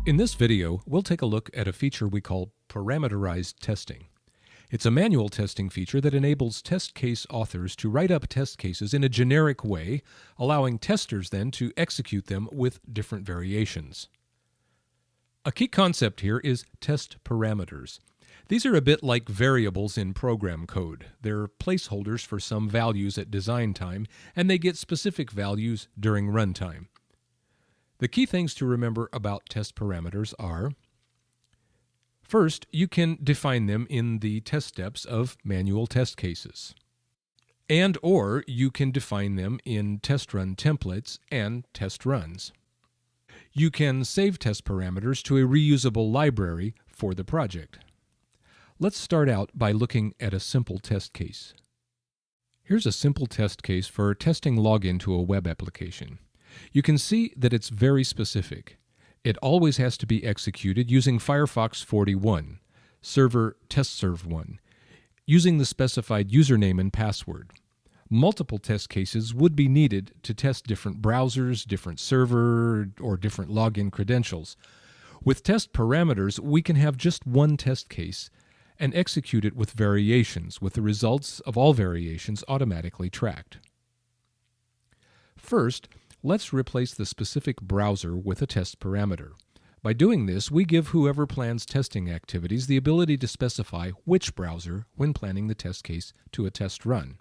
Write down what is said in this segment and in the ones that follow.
In this video, we'll take a look at a feature we call Parameterized Testing. It's a manual testing feature that enables test case authors to write up test cases in a generic way, allowing testers then to execute them with different variations. A key concept here is test parameters. These are a bit like variables in program code. They're placeholders for some values at design time, and they get specific values during runtime. The key things to remember about test parameters are: first, you can define them in the test steps of manual test cases. And/or you can define them in test run templates and test runs. You can save test parameters to a reusable library for the project. Let's start out by looking at a simple test case. Here's a simple test case for testing login to a web application. You can see that it's very specific. It always has to be executed using Firefox 41, server testserve1, using the specified username and password. Multiple test cases would be needed to test different browsers, different server, or different login credentials. With test parameters, we can have just one test case and execute it with variations, with the results of all variations automatically tracked. First, let's replace the specific browser with a test parameter. By doing this, we give whoever plans testing activities the ability to specify which browser when planning the test case to a test run.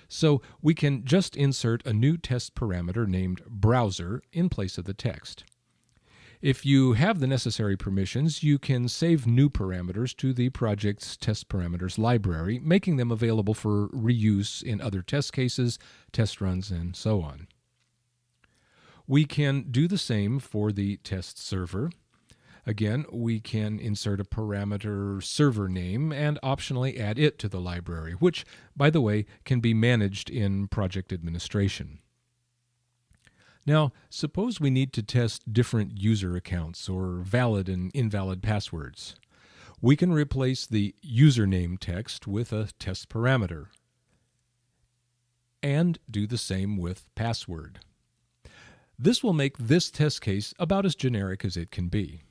So we can just insert a new test parameter named browser in place of the text. If you have the necessary permissions, you can save new parameters to the project's test parameters library, making them available for reuse in other test cases, test runs, and so on. We can do the same for the test server. Again, we can insert a parameter server name and optionally add it to the library, which, by the way, can be managed in project administration. Now, suppose we need to test different user accounts or valid and invalid passwords. We can replace the username text with a test parameter and do the same with password. This will make this test case about as generic as it can be.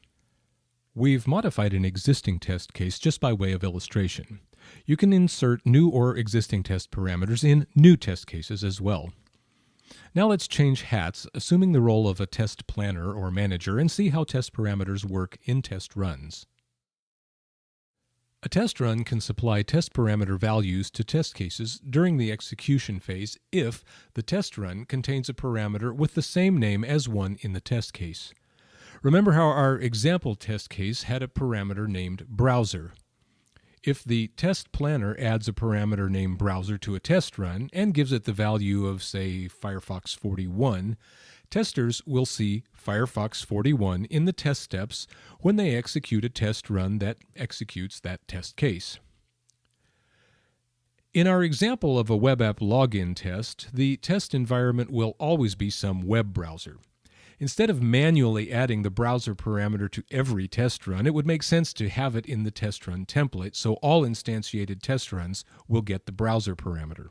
We've modified an existing test case just by way of illustration. You can insert new or existing test parameters in new test cases as well. Now let's change hats, assuming the role of a test planner or manager, and see how test parameters work in test runs. A test run can supply test parameter values to test cases during the execution phase if the test run contains a parameter with the same name as one in the test case. Remember how our example test case had a parameter named browser. If the test planner adds a parameter named browser to a test run and gives it the value of, say, Firefox 41, testers will see Firefox 41 in the test steps when they execute a test run that executes that test case. In our example of a web app login test, the test environment will always be some web browser. Instead of manually adding the browser parameter to every test run, it would make sense to have it in the test run template, so all instantiated test runs will get the browser parameter.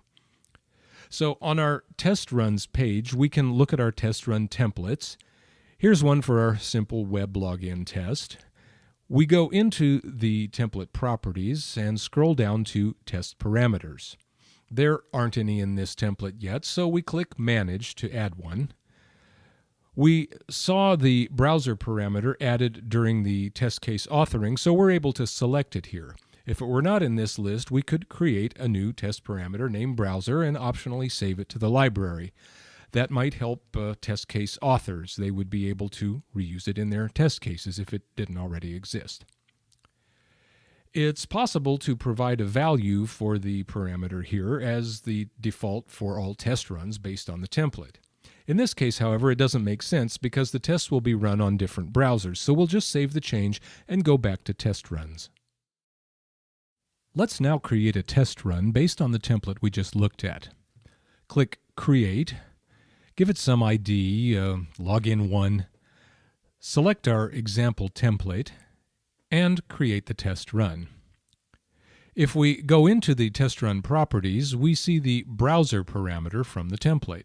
So on our test runs page, we can look at our test run templates. Here's one for our simple web login test. We go into the template properties and scroll down to test parameters. There aren't any in this template yet, so we click Manage to add one. We saw the browser parameter added during the test case authoring, so we're able to select it here. If it were not in this list, we could create a new test parameter named browser and optionally save it to the library. That might help test case authors. They would be able to reuse it in their test cases if it didn't already exist. It's possible to provide a value for the parameter here as the default for all test runs based on the template. In this case, however, it doesn't make sense because the tests will be run on different browsers, so we'll just save the change and go back to test runs. Let's now create a test run based on the template we just looked at. Click Create, give it some ID, login1, select our example template, and create the test run. If we go into the test run properties, we see the browser parameter from the template.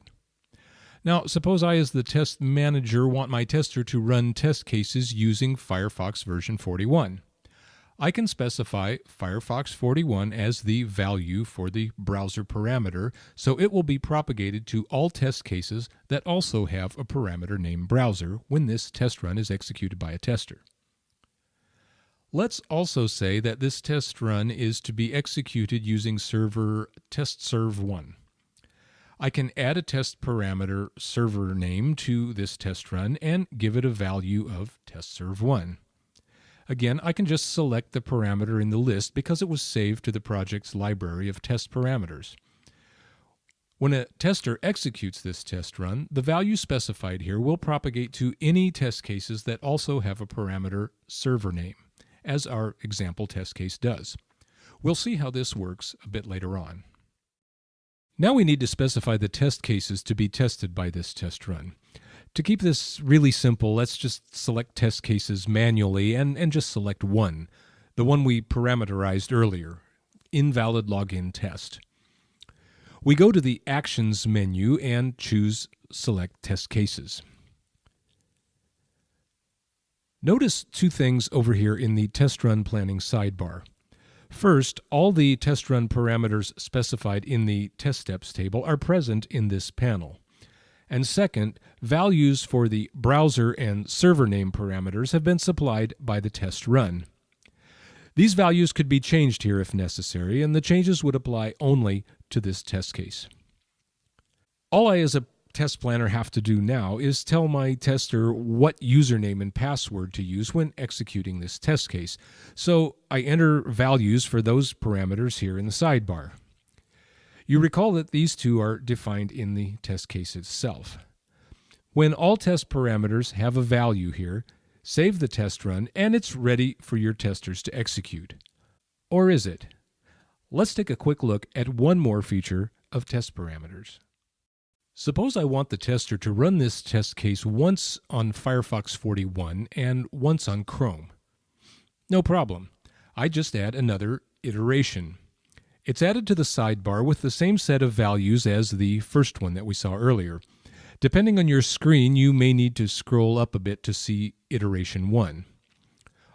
Now, suppose I, as the test manager, want my tester to run test cases using Firefox version 41. I can specify Firefox 41 as the value for the browser parameter, so it will be propagated to all test cases that also have a parameter named browser when this test run is executed by a tester. Let's also say that this test run is to be executed using server testserve1. I can add a test parameter server name to this test run and give it a value of testserve1. Again, I can just select the parameter in the list because it was saved to the project's library of test parameters. When a tester executes this test run, the value specified here will propagate to any test cases that also have a parameter server name, as our example test case does. We'll see how this works a bit later on. Now we need to specify the test cases to be tested by this test run. To keep this really simple, let's just select test cases manually and just select one, the one we parameterized earlier, invalid login test. We go to the Actions menu and choose Select Test Cases. Notice two things over here in the test run planning sidebar. First, all the test run parameters specified in the test steps table are present in this panel. And second, values for the browser and server name parameters have been supplied by the test run. These values could be changed here if necessary, and the changes would apply only to this test case. All I as a test planner have to do now is tell my tester what username and password to use when executing this test case. So I enter values for those parameters here in the sidebar. You recall that these two are defined in the test case itself. When all test parameters have a value here, save the test run and it's ready for your testers to execute. Or is it? Let's take a quick look at one more feature of test parameters. Suppose I want the tester to run this test case once on Firefox 41 and once on Chrome. No problem. I just add another iteration. It's added to the sidebar with the same set of values as the first one that we saw earlier. Depending on your screen, you may need to scroll up a bit to see iteration 1.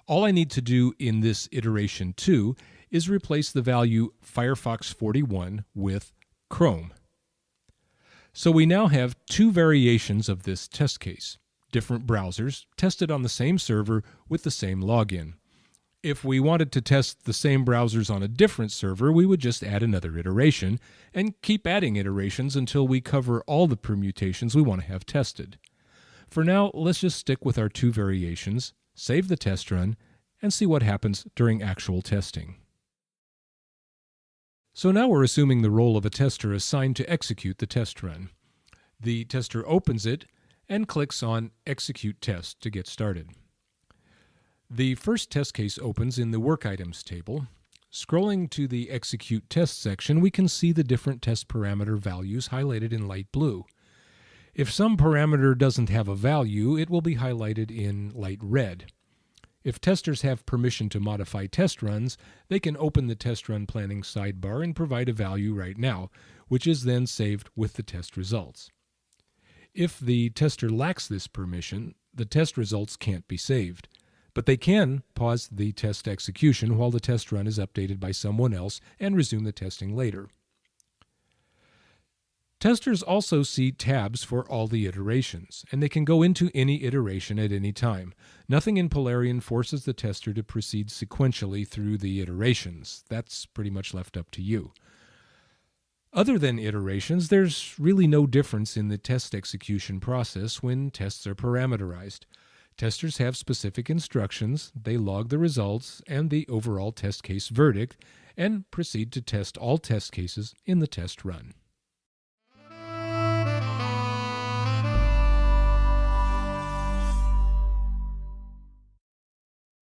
All I need to do in this iteration 2 is replace the value Firefox 41 with Chrome. So we now have two variations of this test case, different browsers tested on the same server with the same login. If we wanted to test the same browsers on a different server, we would just add another iteration and keep adding iterations until we cover all the permutations we want to have tested. For now, let's just stick with our two variations, save the test run, and see what happens during actual testing. So now we're assuming the role of a tester assigned to execute the test run. The tester opens it and clicks on Execute Test to get started. The first test case opens in the Work Items table. Scrolling to the Execute Test section, we can see the different test parameter values highlighted in light blue. If some parameter doesn't have a value, it will be highlighted in light red. If testers have permission to modify test runs, they can open the test run planning sidebar and provide a value right now, which is then saved with the test results. If the tester lacks this permission, the test results can't be saved, but they can pause the test execution while the test run is updated by someone else and resume the testing later. Testers also see tabs for all the iterations, and they can go into any iteration at any time. Nothing in Polarian forces the tester to proceed sequentially through the iterations. That's pretty much left up to you. Other than iterations, there's really no difference in the test execution process when tests are parameterized. Testers have specific instructions, they log the results and the overall test case verdict, and proceed to test all test cases in the test run.